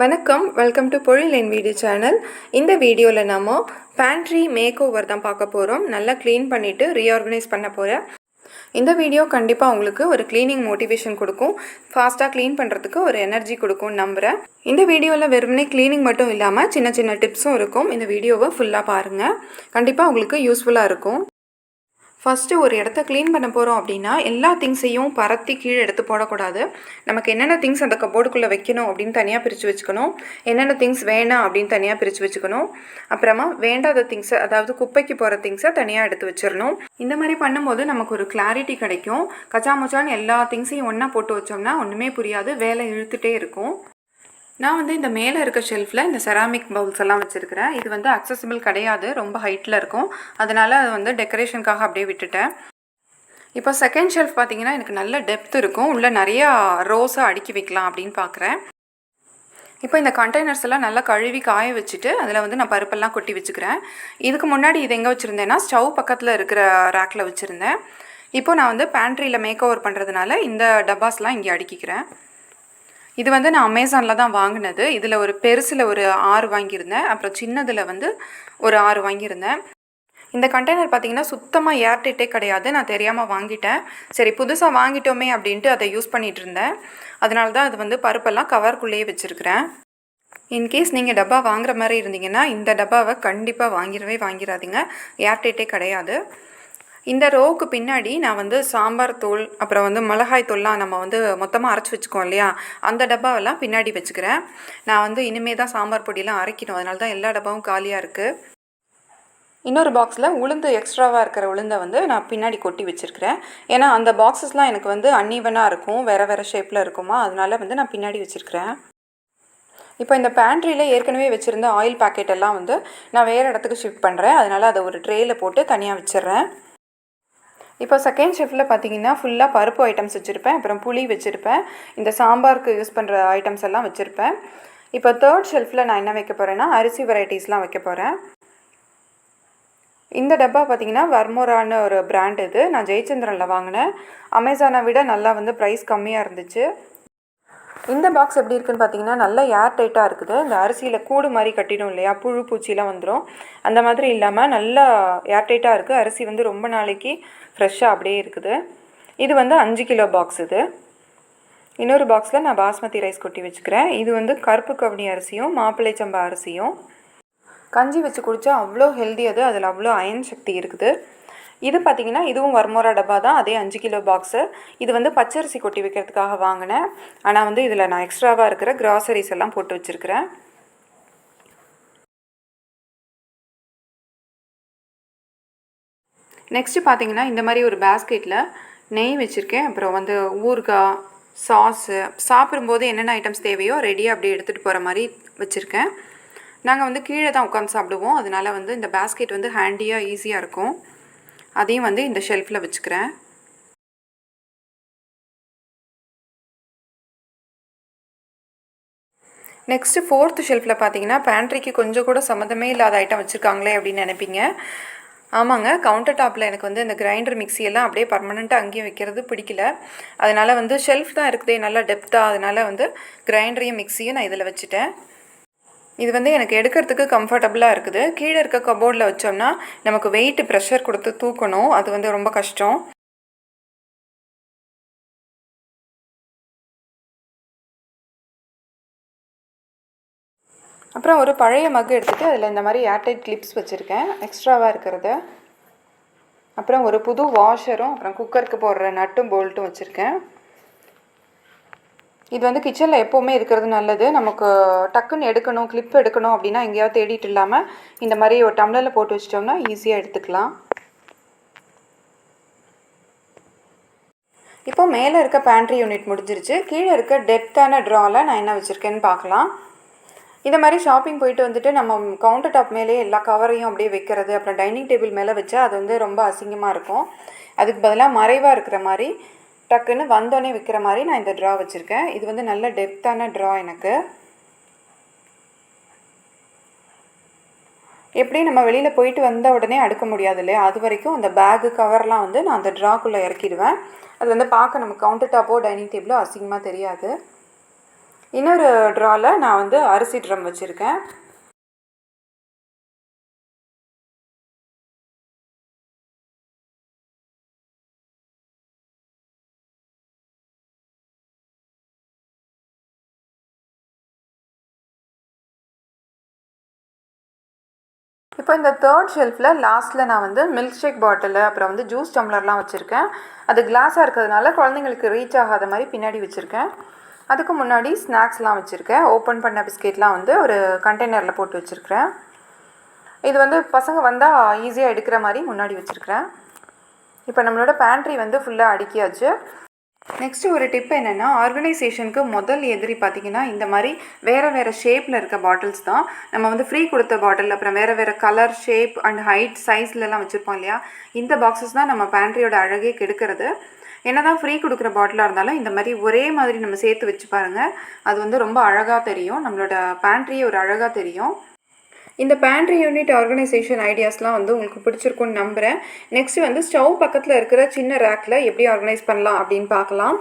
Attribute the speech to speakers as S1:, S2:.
S1: வணக்கம், welcome to பொழிலென்வீடு channel. இந்த வீடியோவில் நம்ம பேண்ட்ரி மேக் ஓவர் தான் பார்க்க போகிறோம். நல்லா க்ளீன் பண்ணிவிட்டு ரீஆர்கனைஸ் பண்ண போகிறேன். இந்த வீடியோ கண்டிப்பாக உங்களுக்கு ஒரு க்ளீனிங் மோட்டிவேஷன் கொடுக்கும், ஃபாஸ்ட்டாக க்ளீன் பண்ணுறதுக்கு ஒரு எனர்ஜி கொடுக்கும்னு நம்புகிறேன். இந்த வீடியோவில் வெறுமனே க்ளீனிங் மட்டும் இல்லாமல் சின்ன சின்ன டிப்ஸும் இருக்கும். இந்த வீடியோவை ஃபுல்லாக பாருங்கள், கண்டிப்பாக உங்களுக்கு யூஸ்ஃபுல்லாக இருக்கும். ஃபஸ்ட்டு ஒரு இடத்த க்ளீன் பண்ண போகிறோம் அப்படின்னா எல்லா திங்ஸையும் பரத்தி கீழே எடுத்து போடக்கூடாது. நமக்கு என்னென்ன திங்ஸ் அந்த கபோர்டுக்குள்ளே வைக்கணும் அப்படின்னு தனியாக பிரித்து வச்சுக்கணும், என்னென்ன திங்ஸ் வேணாம் அப்படின்னு தனியாக பிரித்து வச்சுக்கணும். அப்புறமா வேண்டாத திங்ஸை, அதாவது குப்பைக்கு போகிற திங்ஸை தனியாக எடுத்து வச்சிடணும். இந்த மாதிரி பண்ணும்போது நமக்கு ஒரு கிளாரிட்டி கிடைக்கும். கச்சாமுச்சான்னு எல்லா திங்ஸையும் ஒன்றா போட்டு வச்சோம்னா ஒன்றுமே புரியாது, வேலை இழுத்துகிட்டே இருக்கும். நான் இந்த மேலே இருக்க ஷெல்ஃபில் இந்த செராமிக் பவுல்ஸ் எல்லாம் வச்சுருக்கிறேன். இது அக்சசிபிள் கிடையாது, ரொம்ப ஹைட்டில் இருக்கும். அதனால் அது டெக்கரேஷனுக்காக அப்படியே விட்டுட்டேன். இப்போ செகண்ட் ஷெல்ஃப் பார்த்திங்கன்னா எனக்கு நல்ல டெப்த் இருக்கும், உள்ளே நிறையா ரோஸை அடுக்கி வைக்கலாம் அப்படின்னு பார்க்குறேன். இப்போ இந்த கண்டெய்னர்ஸ் எல்லாம் நல்லா கழுவி காய வச்சுட்டு அதில் நான் பருப்பெல்லாம் கொட்டி வச்சுக்கிறேன். இதுக்கு முன்னாடி இது எங்கே வச்சுருந்தேன்னா ஸ்டவ் பக்கத்தில் இருக்கிற ரேக்கில் வச்சுருந்தேன். இப்போ நான் பேண்ட்ரியில் மேக் ஓவர் பண்ணுறதுனால இந்த டப்பாஸ்லாம் இங்கே அடுக்கிக்கிறேன். இது நான் அமேசானில் தான் வாங்கினது. இதில் ஒரு பெருசில் ஒரு 6 வாங்கியிருந்தேன், அப்புறம் சின்னதில் ஒரு 6 வாங்கியிருந்தேன். இந்த கண்டெய்னர் பார்த்திங்கன்னா சுத்தமாக ஏர்டைட்டே கிடையாது, நான் தெரியாமல் வாங்கிட்டேன். சரி, புதுசாக வாங்கிட்டோமே அப்படின்ட்டு அதை யூஸ் பண்ணிகிட்டு இருந்தேன். அதனால தான் அது பருப்பெல்லாம் கவருக்குள்ளேயே வச்சுருக்கிறேன். இன்கேஸ் நீங்கள் டப்பா வாங்குற மாதிரி இருந்தீங்கன்னா இந்த டப்பாவை கண்டிப்பாக வாங்கிடாதீங்க, ஏர்டைட்டே கிடையாது. இந்த ரோவுக்கு பின்னாடி நான் சாம்பார் தூள், அப்புறம் மிளகாய் தூள்லாம் நம்ம மொத்தமாக அரைச்சி வச்சுக்கோம் இல்லையா, அந்த டப்பாவெல்லாம் பின்னாடி வச்சுக்கிறேன். நான் இனிமேல் தான் சாம்பார் பொடியெலாம் அரைக்கணும், அதனால தான் எல்லா டப்பாவும் காலியாக இருக்குது. இன்னொரு பாக்ஸில் உளுந்து எக்ஸ்ட்ராவாக இருக்கிற உளுந்தை நான் பின்னாடி கொட்டி வச்சுருக்கிறேன். ஏன்னா அந்த பாக்ஸஸ்லாம் எனக்கு அன்ஈவனாக இருக்கும், வேறு ஷேப்பில் இருக்குமா, அதனால நான் பின்னாடி வச்சுருக்கிறேன். இப்போ இந்த பேண்ட்ரியில் ஏற்கனவே வச்சுருந்த ஆயில் பேக்கெட் எல்லாம் நான் வேறு இடத்துக்கு ஷிஃப்ட் பண்ணுறேன். அதனால் அதை ஒரு ட்ரேயில் போட்டு தனியாக வச்சிடுறேன். இப்போ செகண்ட் ஷெல்ஃபில் பார்த்தீங்கன்னா ஃபுல்லாக பருப்பு ஐட்டம்ஸ் வச்சுருப்பேன், அப்புறம் புளி வச்சுருப்பேன், இந்த சாம்பாருக்கு யூஸ் பண்ணுற ஐட்டம்ஸ் எல்லாம் வச்சுருப்பேன். இப்போ தேர்ட் ஷெல்ஃபில் நான் என்ன வைக்க போகிறேன்னா அரிசி வெரைட்டிஸ்லாம் வைக்க போகிறேன். இந்த டப்பா பார்த்திங்கன்னா வர்மோரான்னு ஒரு பிராண்ட். இது நான் ஜெயச்சந்திரனில் வாங்கினேன். அமேசானை விட நல்லா ப்ரைஸ் கம்மியாக இருந்துச்சு. இந்த பாக்ஸ் எப்படி இருக்குன்னு பார்த்தீங்கன்னா நல்லா ஏர் டைட்டாக இருக்குது. இந்த அரிசியில் கூடு மாதிரி கட்டிடும் இல்லையா, புழு பூச்சிலாம் வந்துடும், அந்த மாதிரி இல்லாமல் நல்லா ஏர் டைட்டாக இருக்குது. அரிசி ரொம்ப நாளைக்கு ஃப்ரெஷ்ஷாக அப்படியே இருக்குது. இது 5 கிலோ பாக்ஸ். இது இன்னொரு பாக்ஸில் நான் பாஸ்மதி ரைஸ் கொட்டி வச்சுக்கிறேன். இது கருப்பு கவுனி அரிசியும் மாப்பிள்ளை சம்பா அரிசியும் கஞ்சி வச்சு குடித்தா அவ்வளோ ஹெல்தி. அதில் அவ்வளோ அயன் சக்தி இருக்குது. இது பார்த்திங்கன்னா இதுவும் வர்மோரா டப்பா தான், அதே 5 கிலோ பாக்ஸு. இது பச்சரிசி கொட்டி வைக்கிறதுக்காக வாங்கினேன். ஆனால் இதில் நான் எக்ஸ்ட்ராவாக இருக்கிற கிராசரிஸ் எல்லாம் போட்டு வச்சுருக்கிறேன். நெக்ஸ்ட்டு பார்த்திங்கன்னா இந்த மாதிரி ஒரு பேஸ்கெட்டில் நெய் வச்சுருக்கேன், அப்புறம் ஊறுகாய், சாஸு, சாப்பிடும்போது என்னென்ன ஐட்டம்ஸ் தேவையோ ரெடியாக அப்படியே எடுத்துகிட்டு போகிற மாதிரி வச்சுருக்கேன். நாங்கள் கீழே தான் உட்காந்து சாப்பிடுவோம், அதனால் இந்த பேஸ்கெட் ஹேண்டியாக ஈஸியாக இருக்கும். அதையும் இந்த ஷெல்ஃபில் வச்சுக்கிறேன். நெக்ஸ்ட்டு ஃபோர்த்து ஷெல்ஃபில் பார்த்தீங்கன்னா பேண்ட்ரிக்கு கொஞ்சம் கூட சம்மந்தமே இல்லாத ஐட்டம் வச்சுருக்காங்களே அப்படின்னு நினைப்பீங்க. ஆமாங்க, கவுண்டர் டாப்பில் எனக்கு இந்த கிரைண்டர் மிக்சியெல்லாம் அப்படியே பர்மனெண்ட்டாக அங்கேயும் வைக்கிறது பிடிக்கல. அதனால் ஷெல்ஃப் தான் இருக்குதே நல்லா டெப்த்தாக, அதனால் கிரைண்டரையும் மிக்சியும் நான் இதில் வச்சுட்டேன். இது எனக்கு எடுக்கிறதுக்கு கம்ஃபர்டபுளாக இருக்குது. கீழே இருக்க கபோர்டில் வச்சோம்னா நமக்கு வெயிட் ப்ரெஷர் கொடுத்து தூக்கணும், அது ரொம்ப கஷ்டம். அப்புறம் ஒரு பழைய மக்கு எடுத்துகிட்டு அதில் இந்த மாதிரி ஏர்டைட் கிளிப்ஸ் வச்சுருக்கேன், எக்ஸ்ட்ராவாக இருக்கிறது. அப்புறம் ஒரு புது வாஷரும், அப்புறம் குக்கருக்கு போடுற நட்டும் போல்ட்டும் வச்சுருக்கேன். இது கிச்சனில் எப்போவுமே இருக்கிறது நல்லது. நமக்கு டக்குன்னு எடுக்கணும், கிளிப் எடுக்கணும் அப்படின்னா எங்கேயாவது தேடிட்டு இல்லாமல் இந்த மாதிரி ஒரு டம்ளரில் போட்டு வச்சிட்டோம்னா ஈஸியாக எடுத்துக்கலாம். இப்போ மேலே இருக்க பேண்ட்ரி யூனிட் முடிஞ்சிருச்சு. கீழே இருக்க டெப்த்தான ட்ராவில் நான் என்ன வச்சுருக்கேன்னு பார்க்கலாம். இந்த மாதிரி ஷாப்பிங் போயிட்டு நம்ம கவுண்டர் டாப் மேலே எல்லா கவரையும் அப்படியே வைக்கிறது, அப்புறம் டைனிங் டேபிள் மேலே வச்சா அது ரொம்ப அசிங்கமாக இருக்கும். அதுக்கு பதிலாக மறைவாக இருக்கிற மாதிரி டக்குன்னு வந்தோடனே வைக்கிற மாதிரி நான் இந்த ட்ரா வச்சுருக்கேன். இது நல்ல டெப்த்தான ட்ரா. எனக்கு எப்படி நம்ம வெளியில் போயிட்டு வந்த உடனே அடுக்க முடியாது இல்லையா, அது வரைக்கும் அந்த பேகு கவர்லாம் நான் அந்த ட்ராக்குள்ளே இறக்கிடுவேன். அது பார்க்க நம்ம கவுண்டர் டாப்போ டைனிங் டேபிளோ அசிங்கமாக தெரியாது. இன்னொரு ட்ராவில் நான் வந்து அரிசி ட்ரம் வச்சுருக்கேன். இப்போ இந்த தேர்ட் ஷெல்ஃபில் லாஸ்ட்டில் நான் வந்து மில்க் ஷேக் பாட்டிலு அப்புறம் வந்து ஜூஸ் டம்ளர்லாம் வச்சுருக்கேன். அது கிளாஸாக இருக்கிறதுனால குழந்தைங்களுக்கு ரீச் ஆகாத மாதிரி பின்னாடி வச்சுருக்கேன். அதுக்கு முன்னாடி ஸ்நாக்ஸ்லாம் வச்சுருக்கேன். ஓப்பன் பண்ண பிஸ்கெட்லாம் வந்து ஒரு கண்டெய்னரில் போட்டு வச்சுருக்கிறேன். இது வந்து பசங்க வந்தால் ஈஸியாக எடுக்கிற மாதிரி முன்னாடி வச்சுருக்கிறேன். இப்போ நம்மளோட பேண்ட்ரி வந்து ஃபுல்லாக அடுக்கியாச்சு. நெக்ஸ்ட்டு ஒரு டிப் என்னென்னா, ஆர்கனைசேஷனுக்கு முதல் எதிரி பார்த்திங்கன்னா இந்த மாதிரி வேறு ஷேப்பில் இருக்க பாட்டில்ஸ் தான். நம்ம வந்து ஃப்ரீ கொடுத்த பாட்டில் அப்புறம் வேறு கலர், ஷேப் அண்ட் ஹைட், சைஸ்லலாம் வச்சுருப்போம் இல்லையா, இந்த பாக்ஸஸ் தான் நம்ம பேண்ட்ரியோட அழகே கெடுக்கிறது. என்ன தான் ஃப்ரீ கொடுக்குற பாட்டிலாக இருந்தாலும் இந்த மாதிரி ஒரே மாதிரி நம்ம சேர்த்து வச்சு பாருங்கள். அது வந்து ரொம்ப அழகாக தெரியும், நம்மளோட பேண்ட்ரியே ஒரு அழகாக தெரியும். இந்த பேண்ட்ரி யூனிட் ஆர்கனைசேஷன் ஐடியாஸ்லாம் வந்து உங்களுக்கு பிடிச்சிருக்குன்னு நம்புகிறேன். நெக்ஸ்ட்டு வந்து ஸ்டவ் பக்கத்தில் இருக்கிற சின்ன ரேக்கில் எப்படி ஆர்கனைஸ் பண்ணலாம் அப்படின்னு பார்க்கலாம்.